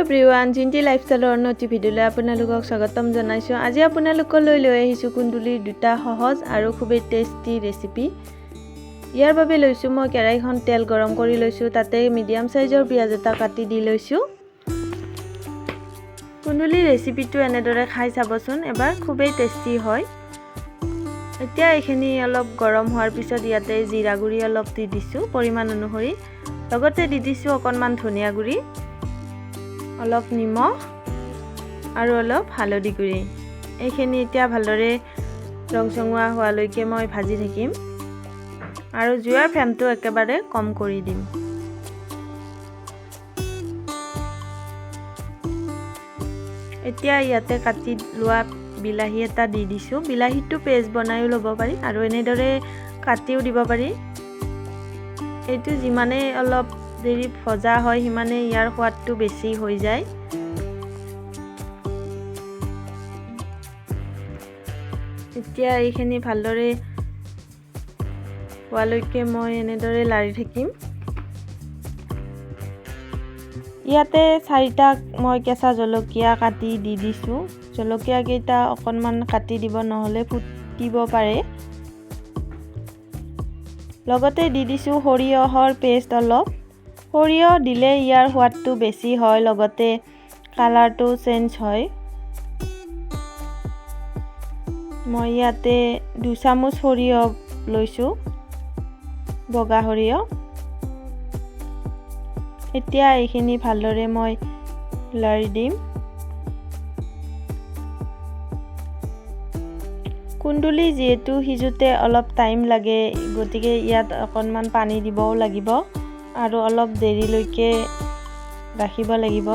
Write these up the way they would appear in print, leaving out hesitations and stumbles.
Everyone, Jinti লাইফষ্টাইলৰ নতুন ভিডিঅ'লৈ আপোনালোকক স্বাগতম জনাইছোঁ। আজি আপোনালোকলৈ লৈ আহিছোঁ কুন্দুলিৰ দুটা সহজ আৰু খুবেই টেষ্টি ৰেচিপি। ইয়াৰ বাবে লৈছোঁ মই কেৰাহীখন তেল গৰম কৰি লৈছোঁ, তাতে মিডিয়াম সাইজৰ পিঁয়াজ এটা কাটি দি লৈছোঁ। কুন্দুলিৰ ৰেচিপিটো এনেদৰে খাই চাবচোন এবাৰ, খুবেই টেষ্টি হয়। এতিয়া এইখিনি অলপ গৰম হোৱাৰ পিছত ইয়াতে জিৰা গুড়ি অলপ দি দিছোঁ পৰিমাণ অনুসৰি, লগতে দি দিছোঁ অকণমান ধনিয়া গুড়ি, অলপ নিমখ আৰু অলপ হালধি গুড়ি। এইখিনি এতিয়া ভালদৰে ৰংচঙুৱা হোৱালৈকে মই ভাজি থাকিম আৰু জুইৰ ফ্লেমটো একেবাৰে কম কৰি দিম। এতিয়া ইয়াতে কাটি লোৱা বিলাহী এটা দি দিছোঁ। বিলাহীটো পেষ্ট বনাইও ল'ব পাৰি আৰু এনেদৰে কাটিও দিব পাৰি। এইটো যিমানে অলপ দেৰি ভজা হয় সিমানে ইয়াৰ সোৱাদটো বেছি হৈ যায়। এতিয়া এইখিনি ভালদৰে হোৱালৈকে মই এনেদৰে লাৰি থাকিম। ইয়াতে 4টা মই কেঁচা জলকীয়া কাটি দি দিছোঁ। জলকীয়া কেইটা অকণমান কাটি দিব, নহ'লে ফুটিব পাৰে। লগতে দি দিছোঁ সৰিয়হৰ পেষ্ট অলপ। সৰিয়হ দিলে ইয়াৰ সোৱাদটো বেছি হয়, লগতে কালাৰটো চেঞ্জ হয়। মই ইয়াতে 2 চামুচ সৰিয়হ লৈছোঁ, বগা সৰিয়হ। এতিয়া এইখিনি ভালদৰে মই লাৰি দিম। কুন্দুলি যিহেতু সিজোতে অলপ টাইম লাগে, গতিকে ইয়াত অকণমান পানী দিবও লাগিব আৰু অলপ দেৰিলৈকে ৰাখিব লাগিব।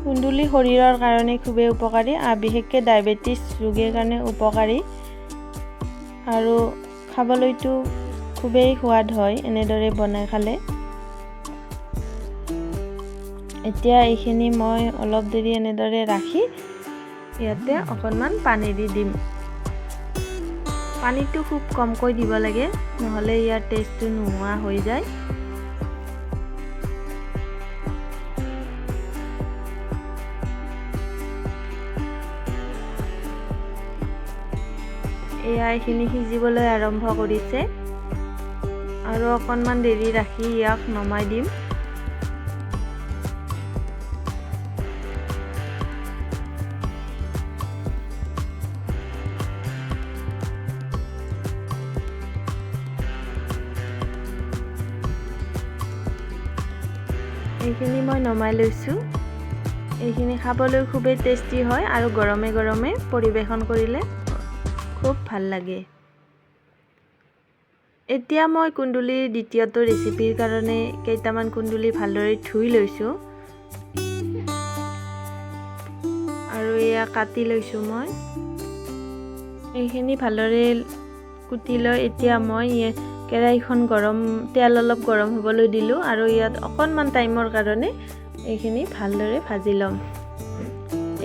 কুন্দুলি শৰীৰৰ কাৰণে খুবেই উপকাৰী, বিশেষকৈ ডায়েবেটিছ ৰোগীৰ কাৰণে উপকাৰী আৰু খাবলৈতো খুবেই সোৱাদ হয় এনেদৰে বনাই খালে। এতিয়া এইখিনি মই অলপ দেৰি এনেদৰে ৰাখি ইয়াতে অকণমান পানী দি দিম। পানীটো খুব কমকৈ দিব লাগে, নহ'লে ইয়াৰ টেষ্টটো নোহোৱা হৈ যায়। এয়া এইখিনি সিজিবলৈ আৰম্ভ কৰিছে আৰু অকণমান দেৰি ৰাখি ইয়াক নমাই দিম। এইখিনি মই নমাই লৈছোঁ। এইখিনি খাবলৈ খুবেই টেষ্টি হয় আৰু গৰমে গৰমে পৰিৱেশন কৰিলে খুব ভাল লাগে। এতিয়া মই কুন্দুলিৰ দ্বিতীয়টো ৰেচিপিৰ কাৰণে কেইটামান কুন্দুলি ভালদৰে ধুই লৈছোঁ আৰু এয়া কাটি লৈছোঁ মই। এইখিনি ভালদৰে কুটি লৈ এতিয়া মই কেৰাহীখন তেল অলপ গৰম হ'বলৈ দিলোঁ আৰু ইয়াত অকণমান টাইমৰ কাৰণে এইখিনি ভালদৰে ভাজি ল'ম।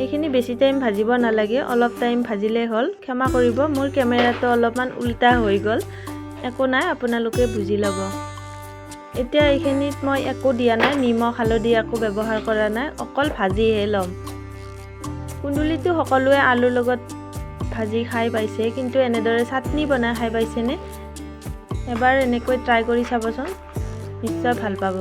এইখিনি বেছি টাইম ভাজিব নালাগে, অলপ টাইম ভাজিলে হ'ল। ক্ষমা কৰিব, মোৰ কেমেৰাটো অলপমান উল্টা হৈ গ'ল, একো নাই, আপোনালোকে বুজি ল'ব। এতিয়া এইখিনিত মই একো দিয়া নাই, নিমখ হালধি একো ব্যৱহাৰ কৰা নাই, অকল ভাজিহে ল'ম। কুন্দুলিটো সকলোৱে আলুৰ লগত ভাজি খাই পাইছে, কিন্তু এনেদৰে চাটনি বনাই খাই পাইছেনে? এবাৰ এনেকৈ ট্ৰাই কৰি চাবচোন, নিশ্চয় ভাল পাব।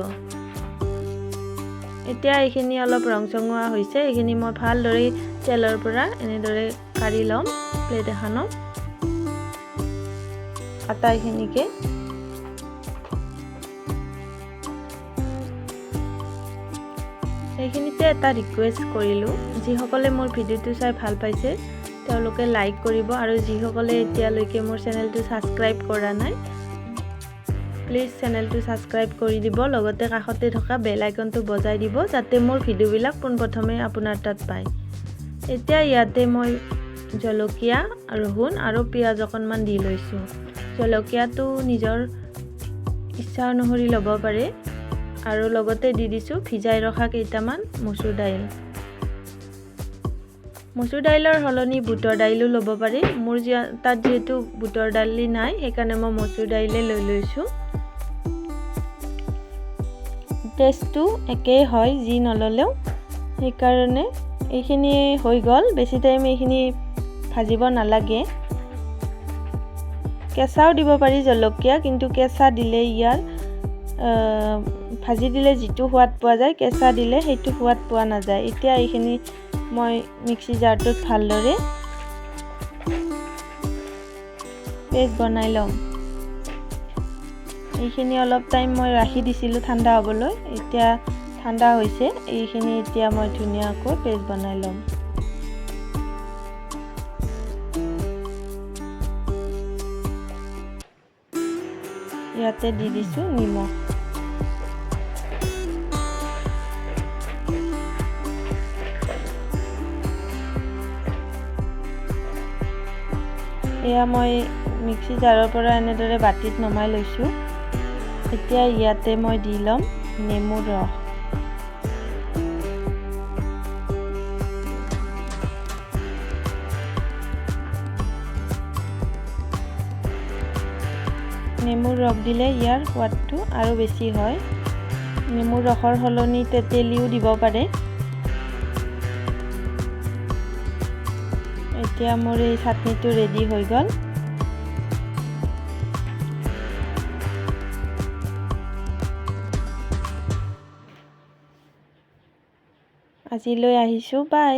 এতিয়া এইখিনি অলপ ৰংচঙুৱা হৈছে, এইখিনি মই ভালদৰে তেলৰ পৰা এনেদৰে কাঢ়ি ল'ম প্লেট এখনত। আটাইখিনিকে এইখিনিতে এটা ৰিকুৱেষ্ট কৰিলোঁ, যিসকলে মোৰ ভিডিঅ'টো চাই ভাল পাইছে তেওঁলোকে লাইক কৰিব আৰু যিসকলে এতিয়ালৈকে মোৰ চেনেলটো ছাবস্ক্ৰাইব কৰা নাই প্লিজ চেনেলটো ছাবস্ক্ৰাইব কৰি দিব, লগতে কাষতে থকা বেল আইকনটো বজাই দিব যাতে মোৰ ভিডিঅ'বিলাক পোনপ্ৰথমে আপোনাৰ তাত পায়। এতিয়া ইয়াতে মই জলকীয়া, ৰহুন আৰু পিঁয়াজ অকণমান দি লৈছোঁ। জলকীয়াটো নিজৰ ইচ্ছা অনুসৰি ল'ব পাৰে আৰু লগতে দি দিছোঁ ভিজাই ৰখা কেইটামান মচুৰ দাইল। মচুৰ দাইলৰ সলনি বুটৰ দাইলো ল'ব পাৰি। মোৰ তাত যিহেতু বুটৰ দালি নাই, সেইকাৰণে মই মচুৰ দাইলে লৈ লৈছোঁ। টেষ্টটো একেই হয় যি নললেও। সেইকাৰণে এইখিনি হৈ গ'ল। বেছি টাইম এইখিনি ভাজিব নালাগে। কেঁচাও দিব পাৰি জলকীয়া, কিন্তু কেঁচা দিলে ইয়াৰ ভাজি দিলে যিটো সোৱাদ পোৱা যায়, কেঁচা দিলে সেইটো সোৱাদ পোৱা নাযায়। এতিয়া এইখিনি মই মিক্সি জাৰটোত ভালদৰে পেষ্ট বনাই ল'ম। এইখিনি অলপ টাইম মই ৰাখি দিছিলোঁ ঠাণ্ডা হ'বলৈ। এতিয়া ঠাণ্ডা হৈছে। এইখিনি এতিয়া মই ধুনীয়াকৈ পেষ্ট বনাই ল'ম। ইয়াতে দি দিছোঁ নিমখ। এয়া মই মিক্সি জাৰৰ পৰা এনেদৰে বাতিত নমাই লৈছোঁ। এতিয়া ইয়াতে মই দি ল'ম নেমুৰ ৰস। নেমুৰ ৰস দিলে ইয়াৰ সোৱাদটো আৰু বেছি হয়। নেমুৰ ৰসৰ সলনি তেতেলীও দিব পাৰে। এতিয়া মোৰ এই চাটনিটো ৰেডি হৈ গ'ল। আজিলৈ আহিছোঁ, বাই।